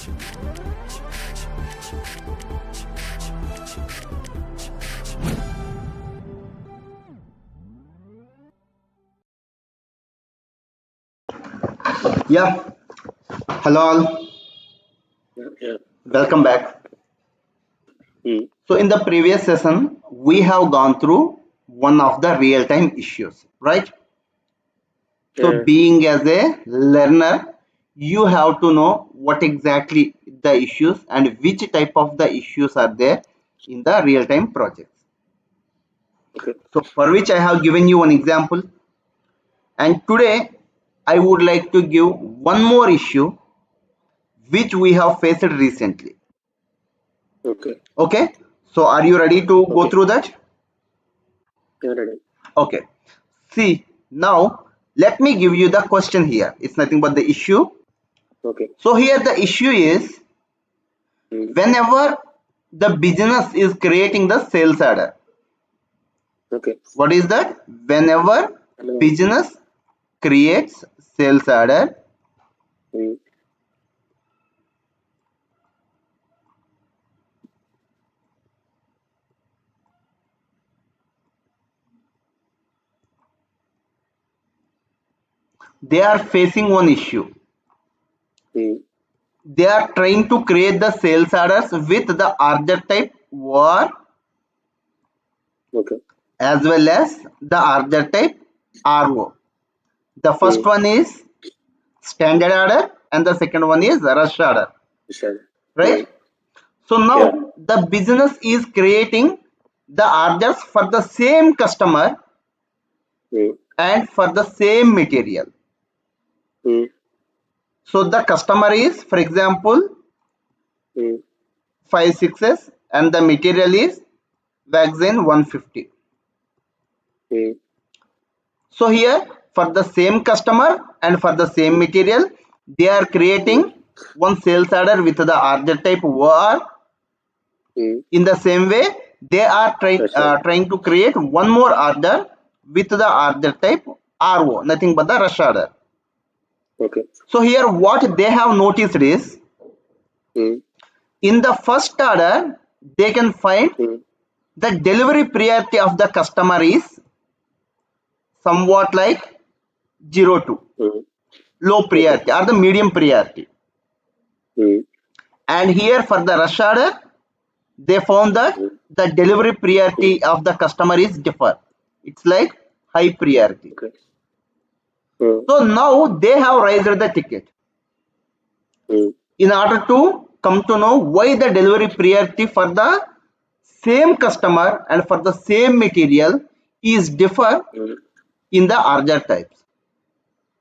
Yeah, hello all, Yeah. welcome back. Mm. So in the previous session, we have gone through one of the real-time issues, right? So Yeah. being as a learner, you have to know what exactly the issues and which type of the issues are there in the real-time projects. Okay. So for which I have given you one example, and today I would like to give one more issue which we have faced recently. Okay. Okay, so are you ready to go Okay. through that? Yeah. Ready. Okay. See, now let me give you the question here. It's nothing but the issue. Okay. So here the issue is Mm. whenever the business is creating the sales order. Okay. What is that? Whenever Hello. business creates sales order, Mm. they are facing one issue. Mm. They are trying to create the sales orders with the order type war Okay. as well as the order type RO. The first Mm. one is standard order and the second one is rush order, Sure. Mm. right? So Yeah. now the business is creating the orders for the same customer Mm. and for the same material. Mm. So the customer is, for example, Mm. 5 6s and the material is vaccine 150. Mm. So here for the same customer and for the same material, they are Mm. creating one sales order with the order type war. Mm. In the same way, they are Sure. trying to create one more order with the order type RO, nothing but the rush order. Okay. So here what they have noticed is Mm. in the first order, they can find Mm. the delivery priority of the customer is somewhat like 0 to Mm. low Okay. priority or the medium priority. Mm. And here for the rush order, they found that Mm. the delivery Mm. priority of the customer is differ. It's like high priority. Okay. Mm. So now they have raised the ticket Mm. in order to come to know why the delivery priority for the same customer and for the same material is differ Mm. in the order types.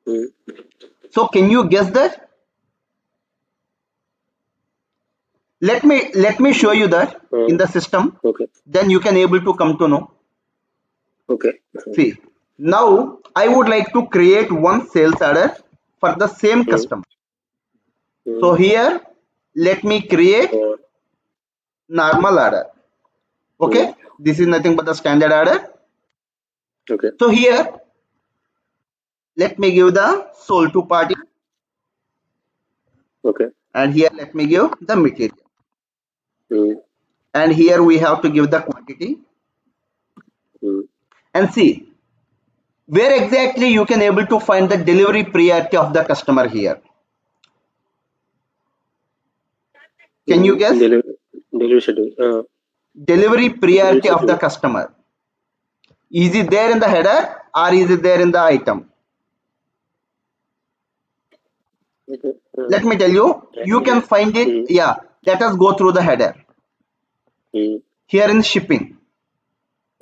Mm. So can you guess that? Let me show you that in Mm. the system. Okay. Then you can able to come to know. Okay. See, now I would like to create one sales order for the same Mm. customer. Mm. So here, let me create Or. normal order. Mm. Okay, this is nothing but the standard order. Okay. So here, let me give the sold to party, Okay. and here let me give the material. Mm. And here we have to give the quantity. Mm. And see, where exactly you can able to find the delivery priority of the customer here. Can you Mm. guess? Delivery schedule. Delivery Delivery priority of the schedule. customer. Is it there in the header or is it there in the item? Okay. Let me tell you, you can find it. Mm. Yeah, let us go through the header. Mm. Here in shipping.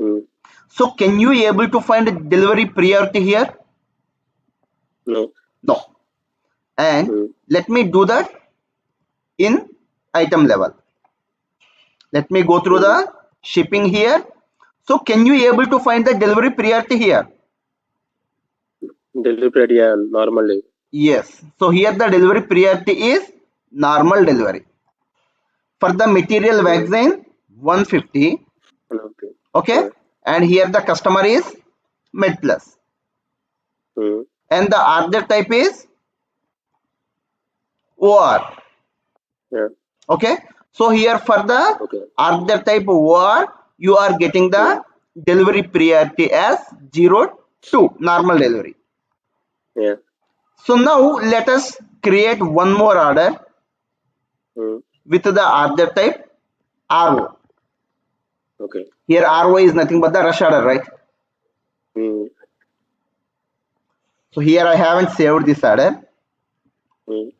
Mm. So can you able to find delivery priority here? No. No. And Mm. let me do that in item level. Let me go through Mm. the shipping here. So can you able to find the delivery priority here? Delivery, yeah, normal day. Yes. So here the delivery priority is normal delivery. For the material Mm. vaccine 150. Okay. Okay. And here the customer is med plus. Mm. And the order type is OR. Yeah. Okay, so here for the Okay. order type war, you are getting the Mm. delivery priority as 0 2 normal delivery. Yeah. So now let us create one more order Mm. with the order type RO. Okay. Here RO is nothing but the rush order, right? Mm. So here I haven't saved this order. Mm.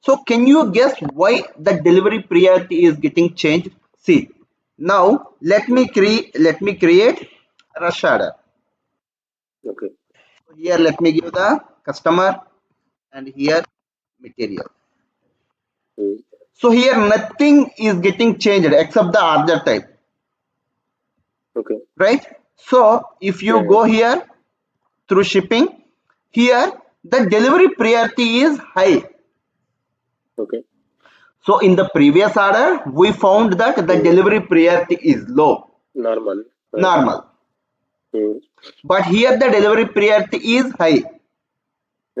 So can you guess why the delivery priority is getting changed? See, now Mm. let me create rush order. Okay. So here let me give the customer and here material. Mm. So here nothing is getting changed except the order type, Okay. right? So if you Yeah. Yeah. go here through shipping, here the delivery priority is high. Okay. So in the previous order, we found that the Mm. delivery priority is low, Normal. normal. Mm. But here the delivery priority is high.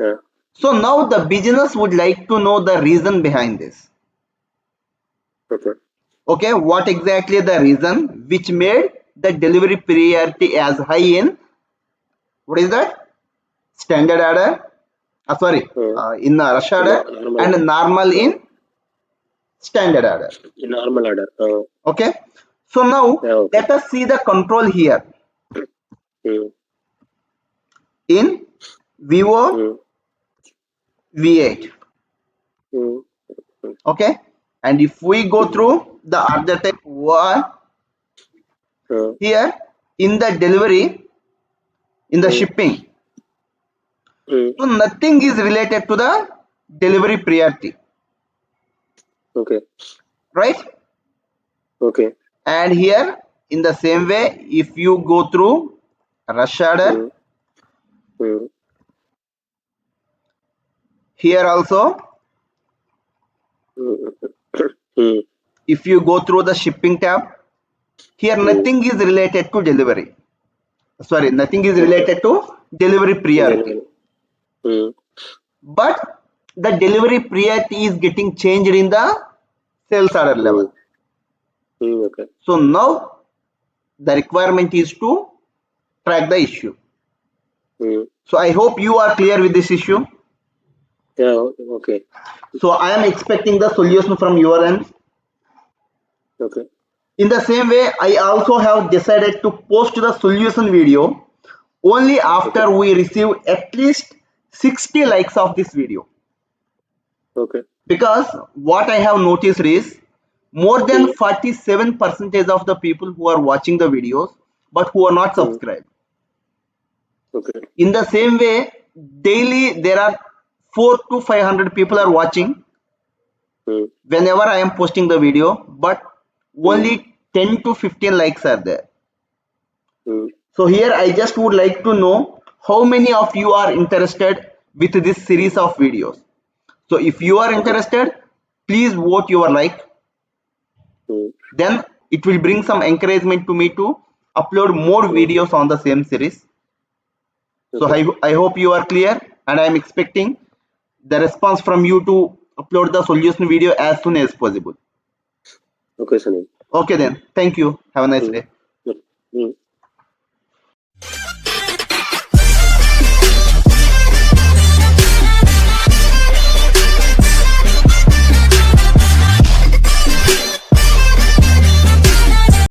Yeah. So now the business would like to know the reason behind this. Okay. Okay, what exactly the reason which made the delivery priority as high in what is that? Standard order, sorry, Mm. in rush order Normal and order. normal in standard order. In normal order. Okay, so now Yeah. Okay. let us see the control here Mm. in Vivo Mm. V8. Mm. Mm. Okay, and if we go Mm. through the other type one Uh, here in the delivery in the mm. shipping, Mm. so nothing is related to the delivery priority, Okay. right? Okay. And here in the same way, if you go through rush order, Mm. Mm. here also, Mm. Mm. if you go through the shipping tab, here Mm. nothing is related to delivery. Sorry, nothing is Okay. related to delivery priority. Delivery. Mm. But the delivery priority is getting changed in the sales order level. Mm. Mm. Okay. So now the requirement is to track the issue. Mm. So I hope you are clear with this issue. Yeah. Okay. So I am expecting the solution from your end. Okay. In the same way, I also have decided to post the solution video only Okay. after we receive at least 60 likes of this video. Okay. Because what I have noticed is more than Mm. 47% of the people who are watching the videos but who are not Mm. subscribed. Okay. In the same way, daily there are 4 to 500 people are watching Mm. whenever I am posting the video, but Mm. only 10 to 15 likes are there. Mm. So here I just would like to know how many of you are interested with this series of videos. So if you are Okay. interested, please vote your like. Mm. Then it will bring some encouragement to me to upload more Mm. videos on the same series. So Okay. I hope you are clear and I am expecting the response from you to upload the solution video as soon as possible. Okay, Sunil. Okay then. Thank you. Have a nice Mm. day. Mm. Mm.